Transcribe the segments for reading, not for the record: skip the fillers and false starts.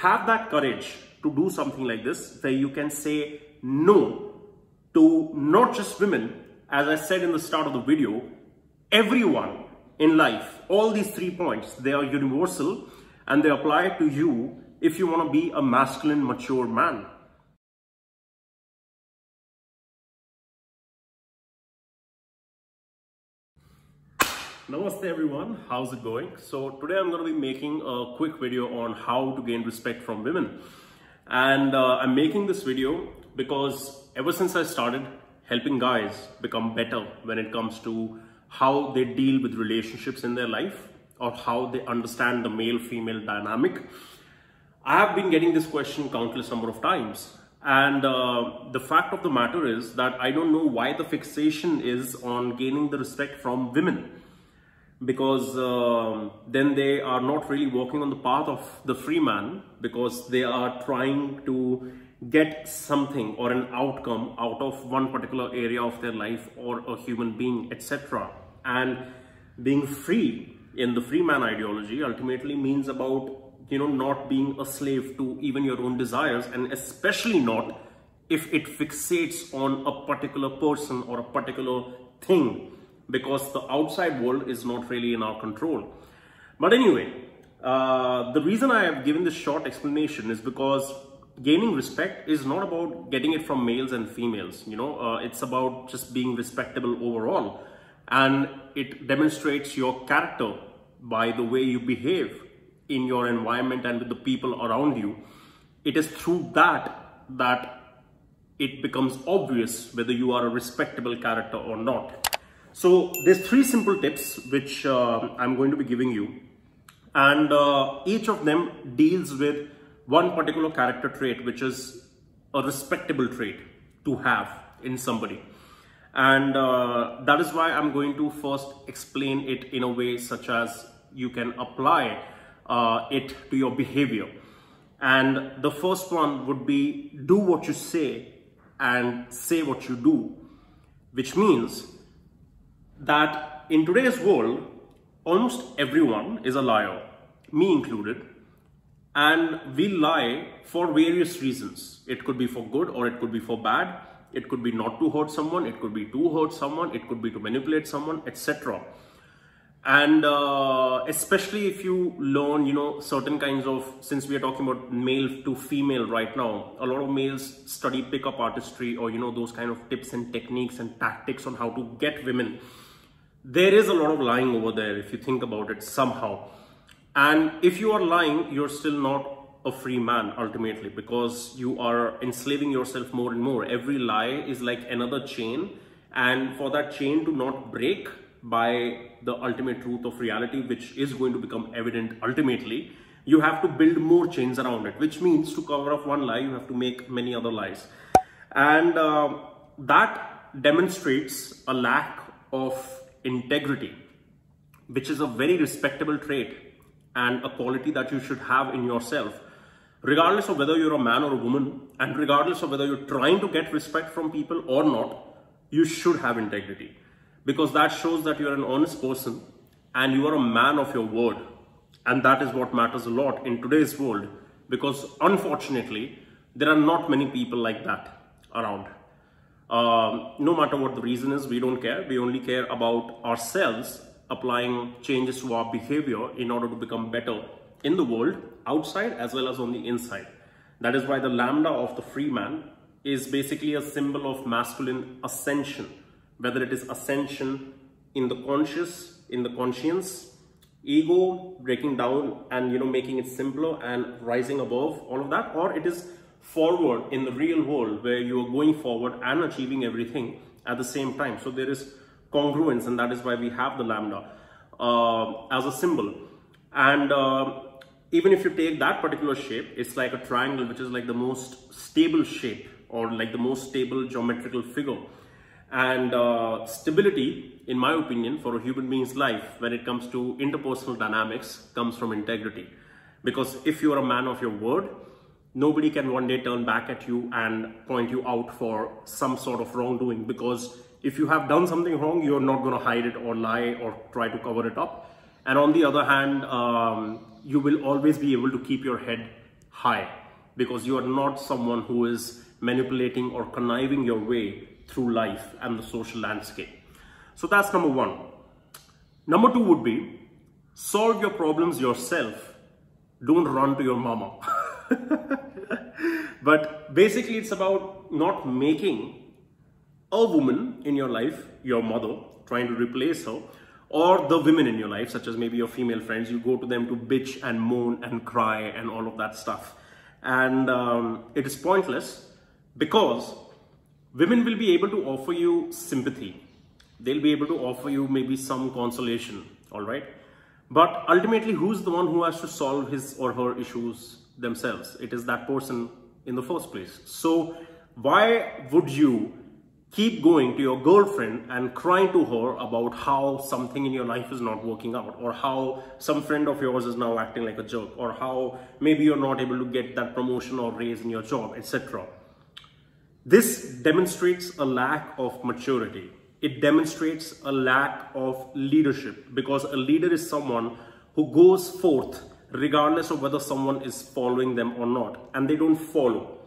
have that courage to do something like this, where you can say no to not just women, as I said in the start of the video, everyone in life. All these 3 points, they are universal and they apply to you if you want to be a masculine, mature man. Namaste everyone, how's it going? So today I'm going to be making a quick video on how to gain respect from women. And I'm making this video because ever since I started helping guys become better when it comes to how they deal with relationships in their life or how they understand the male-female dynamic, I have been getting this question countless number of times. And the fact of the matter is that I don't know why the fixation is on gaining the respect from women. Because then they are not really walking on the path of the free man, because they are trying to get something or an outcome out of one particular area of their life or a human being, etc. And being free in the free man ideology ultimately means about, not being a slave to even your own desires, and especially not if it fixates on a particular person or a particular thing, because the outside world is not really in our control. But anyway, the reason I have given this short explanation is because gaining respect is not about getting it from males and females. It's about just being respectable overall, and it demonstrates your character by the way you behave in your environment and with the people around you. It is through that it becomes obvious whether you are a respectable character or not. So there's 3 simple tips which I'm going to be giving you, and each of them deals with one particular character trait, which is a respectable trait to have in somebody. And that is why I'm going to first explain it in a way such as you can apply it to your behavior. And the first one would be do what you say and say what you do, which means that in today's world, almost everyone is a liar, me included, and we lie for various reasons. It could be for good or it could be for bad. It could be not to hurt someone, it could be to hurt someone, it could be to manipulate someone, etc. And especially if you learn, certain kinds of, since we are talking about male to female right now, a lot of males study pickup artistry or, those kind of tips and techniques and tactics on how to get women. There is a lot of lying over there if you think about it somehow. And if you are lying, you're still not a free man ultimately, because you are enslaving yourself more and more. Every lie is like another chain, and for that chain to not break by the ultimate truth of reality, which is going to become evident ultimately, you have to build more chains around it, which means to cover up one lie, you have to make many other lies. And that demonstrates a lack of integrity, which is a very respectable trait and a quality that you should have in yourself, regardless of whether you're a man or a woman, and regardless of whether you're trying to get respect from people or not. You should have integrity, because that shows that you're an honest person and you are a man of your word. And that is what matters a lot in today's world, because unfortunately there are not many people like that around. No matter what the reason is, we don't care. We only care about ourselves, applying changes to our behavior in order to become better in the world, outside as well as on the inside. That is why the lambda of the free man is basically a symbol of masculine ascension, whether it is ascension in the conscious, in the conscience, ego breaking down and making it simpler and rising above all of that, or it is forward in the real world where you are going forward and achieving everything at the same time. So there is congruence, and that is why we have the lambda as a symbol. And even if you take that particular shape, it's like a triangle, which is like the most stable shape or like the most stable geometrical figure. And stability, in my opinion, for a human being's life when it comes to interpersonal dynamics comes from integrity. Because if you are a man of your word, nobody can one day turn back at you and point you out for some sort of wrongdoing, because if you have done something wrong, you're not going to hide it or lie or try to cover it up. And on the other hand, you will always be able to keep your head high, because you are not someone who is manipulating or conniving your way through life and the social landscape. So that's number one. Number two would be, solve your problems yourself. Don't run to your mama. But basically it's about not making a woman in your life your mother, trying to replace her, or the women in your life, such as maybe your female friends. You go to them to bitch and moan and cry and all of that stuff. And it is pointless, because women will be able to offer you sympathy. They'll be able to offer you maybe some consolation, all right? But ultimately, who's the one who has to solve his or her issues themselves? It is that person in the first place. So why would you keep going to your girlfriend and crying to her about how something in your life is not working out, or how some friend of yours is now acting like a jerk, or how maybe you're not able to get that promotion or raise in your job, etc.? This demonstrates a lack of maturity. It demonstrates a lack of leadership, because a leader is someone who goes forth regardless of whether someone is following them or not, and they don't follow.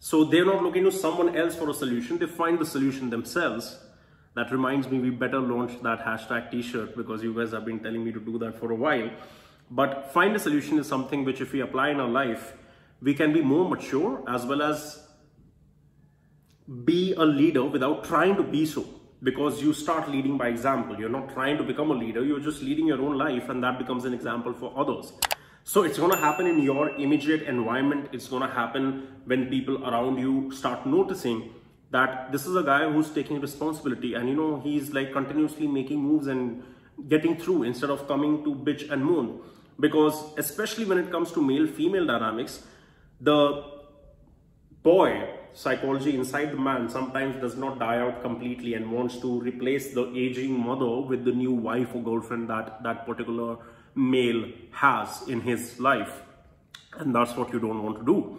So they're not looking to someone else for a solution. They find the solution themselves. That reminds me, we better launch that hashtag t-shirt, because you guys have been telling me to do that for a while. But find a solution is something which, if we apply in our life, we can be more mature, as well as be a leader without trying to be so. Because you start leading by example. You're not trying to become a leader. You're just leading your own life, and that becomes an example for others. So it's going to happen in your immediate environment. It's going to happen when people around you start noticing that this is a guy who's taking responsibility, and he's like continuously making moves and getting through, instead of coming to bitch and moan. Because especially when it comes to male-female dynamics, the boy psychology inside the man sometimes does not die out completely and wants to replace the aging mother with the new wife or girlfriend that particular male has in his life. And that's what you don't want to do,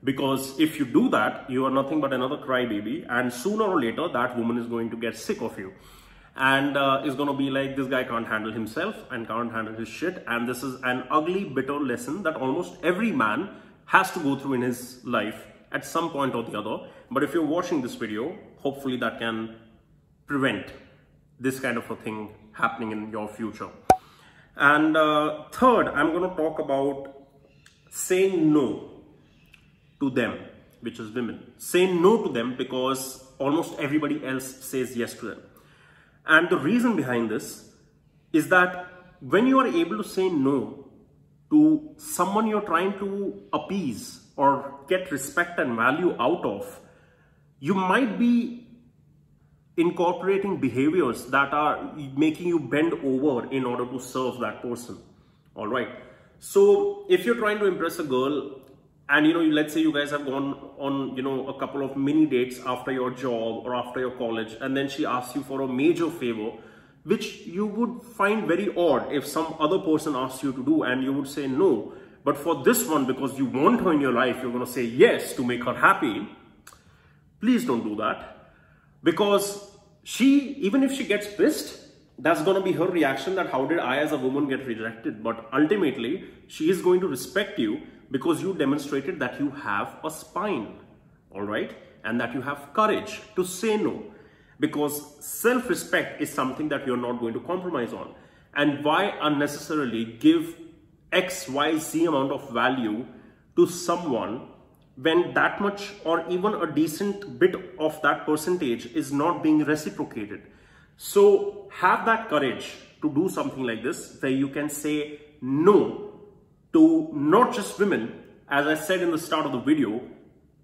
because if you do that, you are nothing but another crybaby, and sooner or later that woman is going to get sick of you, and is going to be like, this guy can't handle himself and can't handle his shit. And this is an ugly, bitter lesson that almost every man has to go through in his life at some point or the other. But if you're watching this video, hopefully that can prevent this kind of a thing happening in your future. And third, I'm going to talk about saying no to them, which is women. Say no to them because almost everybody else says yes to them. And the reason behind this is that when you are able to say no to someone you're trying to appease or get respect and value out of, you might be incorporating behaviors that are making you bend over in order to serve that person. All right. So if you're trying to impress a girl, and let's say you guys have gone on, a couple of mini dates after your job or after your college, and then she asks you for a major favor, which you would find very odd if some other person asks you to do, and you would say no. But for this one, because you want her in your life, you're going to say yes to make her happy. Please don't do that, because even if she gets pissed, that's going to be her reaction, that how did I as a woman get rejected? But ultimately, she is going to respect you because you demonstrated that you have a spine, all right? And that you have courage to say no, because self-respect is something that you're not going to compromise on. And why unnecessarily give X, Y, Z amount of value to someone when that much or even a decent bit of that percentage is not being reciprocated? So have that courage to do something like this, where you can say no to not just women. As I said in the start of the video,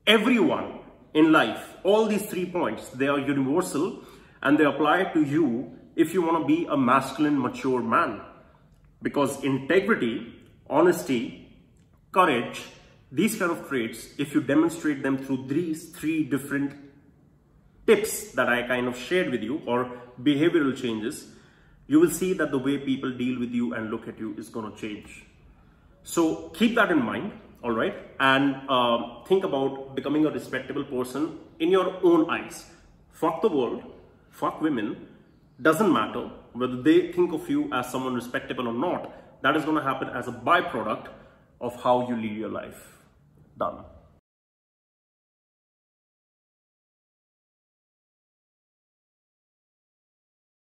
everyone in life. All these 3 points, they are universal, and they apply to you if you want to be a masculine, mature man. Because integrity, honesty, courage, these kind of traits, if you demonstrate them through these 3 different tips that I kind of shared with you, or behavioral changes, you will see that the way people deal with you and look at you is going to change. So keep that in mind, all right? And think about becoming a respectable person in your own eyes. Fuck the world, fuck women, doesn't matter whether they think of you as someone respectable or not. That is going to happen as a byproduct of how you live your life. Done.